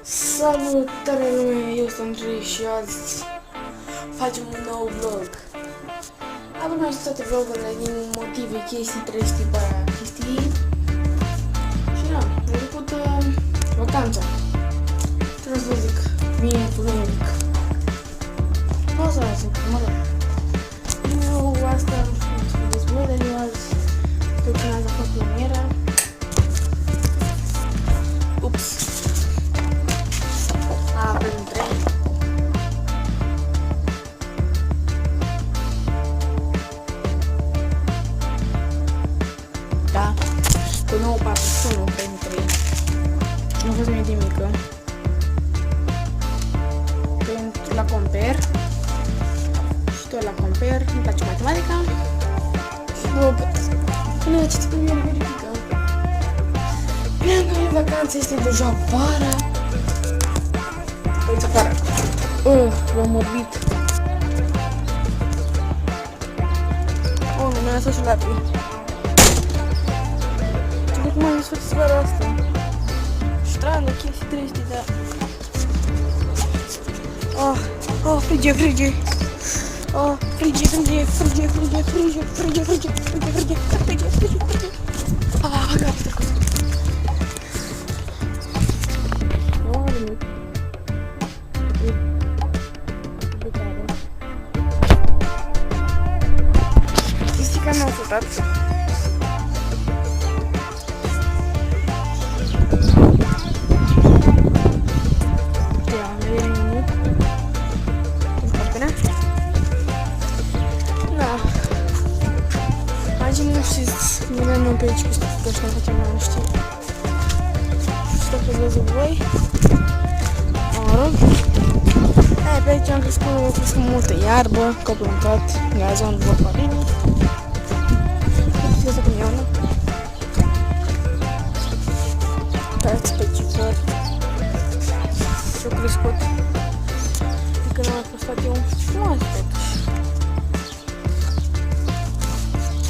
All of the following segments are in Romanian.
Salutare lume, eu sunt Andrei și azi facem un nou vlog. Am mai toate vlogurile din motive, chestii, trăiesc tipa aia, chestii. Și na, am făcut vacanța. Trebuie să vă zic, bine puternic. Nu o să vă zic, mă rog. Eu asta, nu știu despre voi, dar eu azi pe cine azi a fost premiera. Ups. Avem 3. Da, cu 941 pentru 3. Nu a fost nimic de mică. Pentru la compare. Și tot la compare. Îmi place matematica. Și vă până la ce mi verifică. Pleam în vacanță, este deja vara. Uite afară. L-am morbit. Nu mi-a lăsat și lapii. De cum am zis seara asta? Strană, chestii triste, da. Frige. Frige. Gata, trecut. Pistica mi-a ajutat. Nu știți, nimeni pe aici cu stă că ăștia facem, nu știu. Și dacă îți văzut voi, mă rog. Pe aici am crescut multă iarbă, că plantat, gazon, vorba linii. Nu știu să cum iau, nu? Uitați pe cipări. Și-au crescut. De când am postat eu frumos, totuși.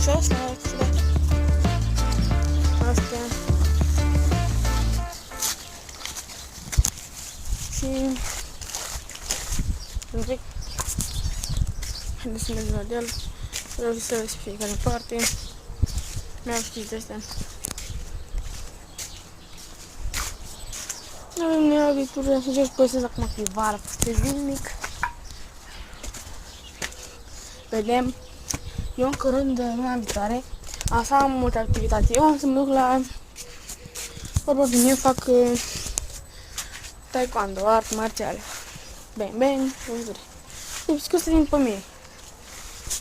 Și asta arată ciudat. Astea. Și... un pic. Haideți să mergem la deal. Vreau să vezi fiecare parte. Mi-am știți de astea. Avem neagrituri, să încerc să păsesc acum pe vară, peste zilnic. Vedem. Eu în curând, luna viitoare, asta am multe activitate. Eu am să mă duc la... vorba bine, eu fac taekwondo, arte marțiale. Bang, văzuri. Deci că o să vin pe mine.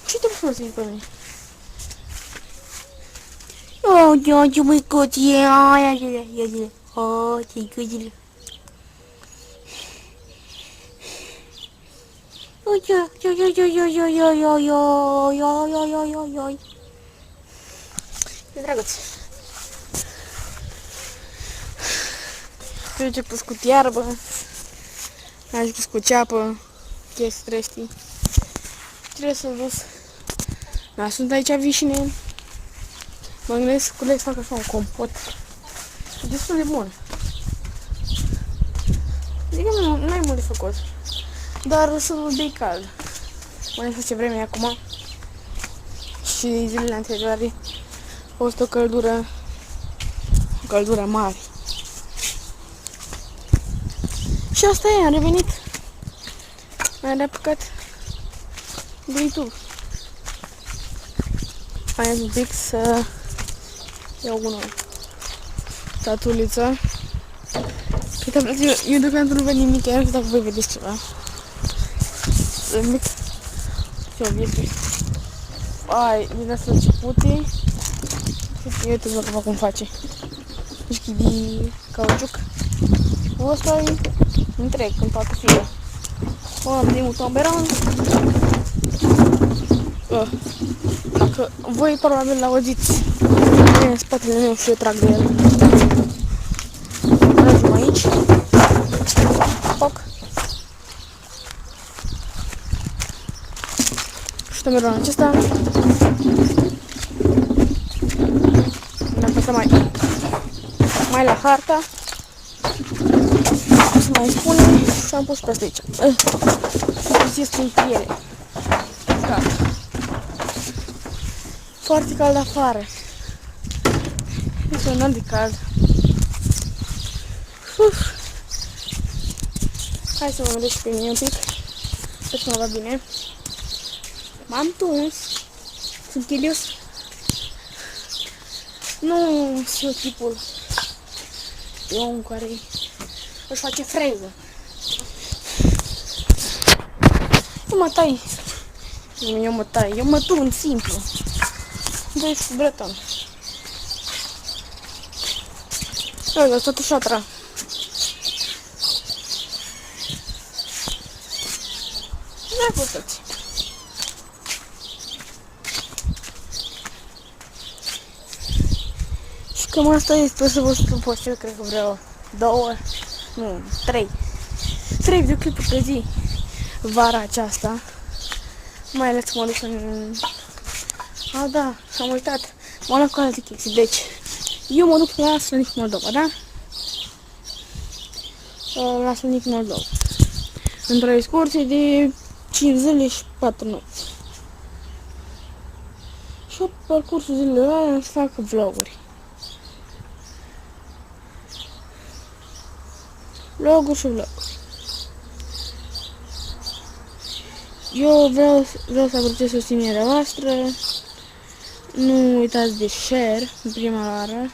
Ce te bucur să vin pe mine? Ce băicuție, ia zile. Ce gâzile. E drăguț. Eu ce pus cu iarbă, am pus cu ceapă, chestii trestii. Trebuie să-l dus. Da, sunt aici vișine. Mă gândesc că le fac așa un compot. E destul de bun. Adică nu ai mult de făcut. Dar să-l bei cald. Mai știu ce vreme e acum. Și zilele anterioare a fost o căldură mare. Și asta e, am revenit. Mi-am reapucat de YouTube. Mai un pic să iau bună tatuliță. Eu deocamdată nu văd nimic, chiar nu știu dacă voi vedeți ceva. Mic. Ce obiecte. Din astea începute. Și uite vă cum face. Mișchi de cauciuc. Ăsta e întreg, în toată firea. Am de un tomberan. Dacă voi probabil l-auziți în spatele meu și eu trag de el. Tragem aici. Foc. Și tomberanul acesta. Ne-am păstrat mai la harta. se mai spune și am pus pe asta aici. Este în piele. Cald. Foarte cald afară. Este un de cald. Hai să mă vedeți și pe mine un pic. Sper să mă va bine. M-am tuns. Sunt chilios. Nu știu tipul de om care își face freză. Eu mă tai. Eu mă tun simplu. Deci cu breton. Uite, toată șatra. Nu puteți. Și cam asta este, să vă spun post, eu cred că vreau 3 videoclipuri pe zi vara aceasta. Mai ales că mă duc în... A, da, s-am uitat. M-am luat cu alte chestii, deci eu mă duc la Slănic Moldova, da? La Slănic Moldova. Într-o excursie de 5 zile și 4 nopți. Și pe parcursul zilelor alea să fac vloguri. Vloguri și vloguri. Eu vreau să apreciez susținerea voastră. Nu uitați de share în prima oară.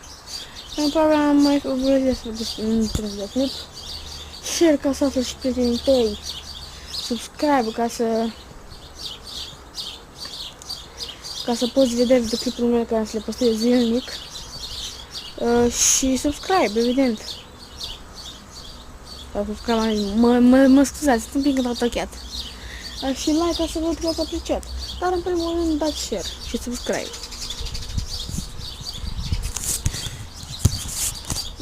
În probabil mai vorbesc într-un videoclip. Share ca să află și prietenii tăi. Subscribe ca să poți vedea videoclipurile mele care să le postez zilnic. Și subscribe, evident. Sau subscribe, mă scuzați, sunt un pic întochiat. Și like ca să văd că v-ați apreciat. Dar în primul rând dați share și subscribe.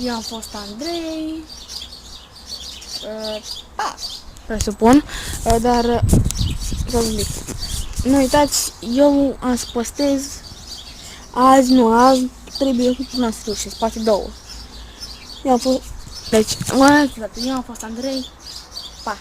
Eu am fost Andrei. Presupun. Dar să zic. Nu uitați, eu am să postez azi, trebuie până să sfârșit, poate 2. Eu am fost... Deci, eu am fost Andrei. Pa!